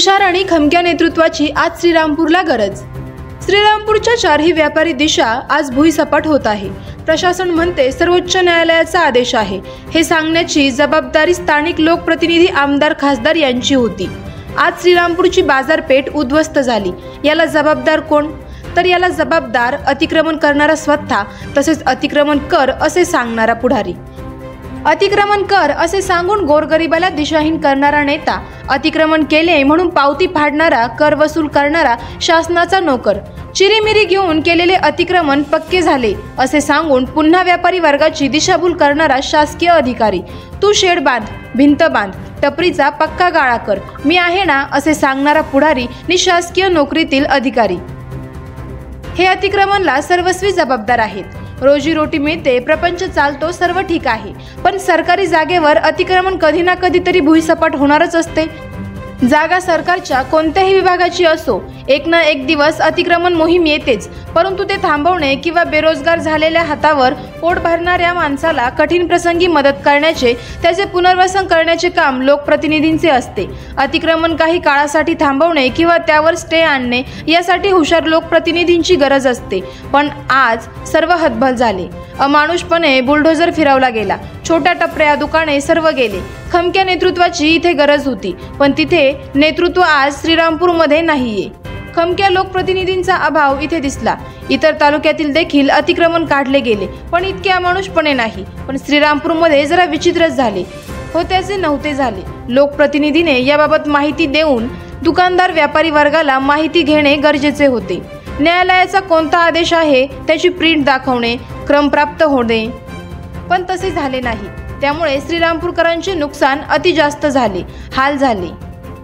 हुशार आणि खमक्या नेतृत्वाची आज श्रीरामपूरला गरज। श्रीरामपूरच्या चारही व्यापारी दिशा आज भुईसपाट होत आहे। प्रशासन म्हणते सर्वोच्च न्यायालयाचा आदेश आहे, हे सांगण्याची जबाबदारी स्थानिक लोकप्रतिनिधी, आमदार, खासदार यांची होती। आज श्रीरामपूरची बाजारपेठ उद्ध्वस्त झाली। याला जबाबदार कोण? तर याला जबाबदार अतिक्रमण करणारा स्वतः, तसेच अतिक्रमण कर असे सांगणारा पुढारी। अतिक्रमण कर असे सांगून गोरगरिबाला दिशाहीन करणारा नेता, अतिक्रमण केले म्हणून पावती फाडणारा, कर वसूल करणारा शासनाचा नोकर, चिरीमिरी घेऊन केलेले अतिक्रमण पक्के झाले असे सांगून पुन्हा व्यापारी वर्गाची दिशाभूल करणारा शासकीय अधिकारी, तू शेड बांध, भिंत बांध, टपरीचा पक्का गाळा कर, मी आहे ना असे सांगणारा पुढारी नि शासकीय नोकरीतील अधिकारी हे अतिक्रमणला सर्वस्वी जबाबदार आहेत। रोजीरोटी मिळते, प्रपंच चालतो, सर्व ठीक आहे, पण सरकारी जागेवर अतिक्रमण कधी ना कधीतरी भुईसपाट होणारच असते। जागा सरकारच्या कोणत्याही विभागाची असो, एक ना एक दिवस अतिक्रमण मोहीम येतेच, परंतु ते थांबवणे किंवा बेरोजगार झालेल्या हातावर पोट भरणाऱ्या माणसाला कठीण प्रसंगी मदत करण्याचे, त्याचे पुनर्वसन करण्याचे काम लोकप्रतिनिधींचे असते। अतिक्रमण काही काळासाठी थांबवणे किंवा त्यावर स्टे आणणे यासाठी हुशार लोकप्रतिनिधींची गरज असते, पण आज सर्व हतबल झाले। अमानुषपणे बुलडोझर फिरवला गेला, छोट्या टपऱ्या, दुकाने सर्व गेले। खमक्या नेतृत्वाची इथे गरज होती, पण तिथे नेतृत्व आज श्रीरामपूरमध्ये नाहीये। खमक्या लोकप्रतिनिधींचा अभाव इथे दिसला। इतर तालुक्यातील देखील अतिक्रमण काढले गेले, पण इतके अमानुषपणे नाही। पण श्रीरामपूरमध्ये जरा विचित्रच झाले, होत्याचे नव्हते झाले। लोकप्रतिनिधीने याबाबत माहिती देऊन दुकानदार, व्यापारी वर्गाला माहिती घेणे गरजेचे होते। न्यायालयाचा कोणता आदेश आहे त्याची प्रिंट दाखवणे, क्रमप्राप्त होणे, पण तसे झाले नाही। त्यामुळे श्रीरामपूरकरांचे नुकसान अति जास्त झाले, हाल झाले।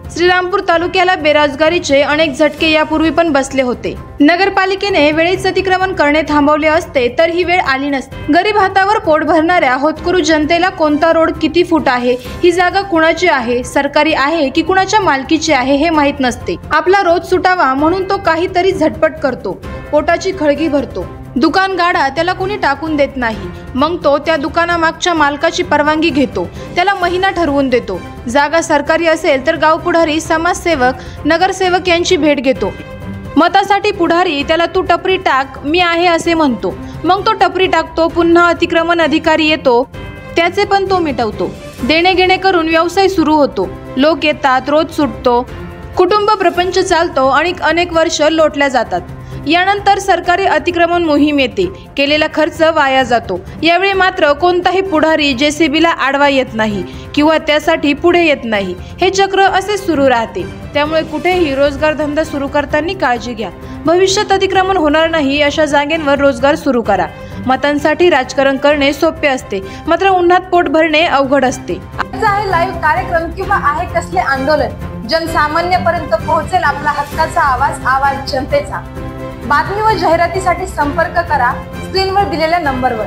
श्रीरामपूर तालुक्याला बेरोजगारीचे अनेक झटके यापूर्वी पण बसले होते। नगरपालिकेने वेळीच अतिक्रमण करणे थांबवले असते तर ही वेळ आली नसती। गरीब हातावर पोट भरणाऱ्या होतकरू जनतेला कोणता रोड किती फूट आहे, ही जागा कुणाची आहे, सरकारी आहे की कुणाच्या मालकीची आहे हे माहीत नसते। आपला रोज सुटावा म्हणून तो काहीतरी झटपट करतो, पोटाची खळगी भरतो। दुकान गाडा त्याला कोणी टाकून देत नाही, मग तो त्या दुकानामागच्या मालकाची परवानगी घेतो, त्याला महिना ठरवून देतो। जागा सरकारी असेल तर गाव पुढारी, समाजसेवक, नगरसेवक यांची भेट घेतो। मतासाठी पुढारी त्याला तू टपरी टाक, मी आहे असे म्हणतो, मग तो टपरी टाकतो। पुन्हा अतिक्रमण अधिकारी येतो, त्याचे पण तो मिटवतो। देणे घेणे करून व्यवसाय सुरू होतो, लोक येतात, रोज सुटतो, कुटुंब प्रपंच चालतो आणि अनेक वर्ष लोटल्या जातात। यानंतर सरकारी अतिक्रमण मोहीम येते, केलेला खर्च वाया जातो। यावेळी मात्र कोणताही पुढारी जेसीबीला आडवा येत नाही किंवा त्यासाठी पुढे येत नाही। हे चक्र असे सुरू राहते। त्यामुळे कुठेही रोजगार धंदा सुरू करताना काळजी घ्या। भविष्यात अतिक्रमण होणार नाही अशा जागेंवर रोजगार सुरू करा। मतांसाठी राजकारण करणे सोपे असते, मात्र उन्हात पोट भरणे अवघड असते। आजचा आहे लाईव्ह कार्यक्रम किंवा आहे कसले आंदोलन, जनसामान्यपर्यंत पोहोचेल आपला हक्काचा आवाज, आवाज जनतेचा। बातमी व जाहिरातीसाठी संपर्क करा स्क्रीनवर दिलेल्या नंबरवर।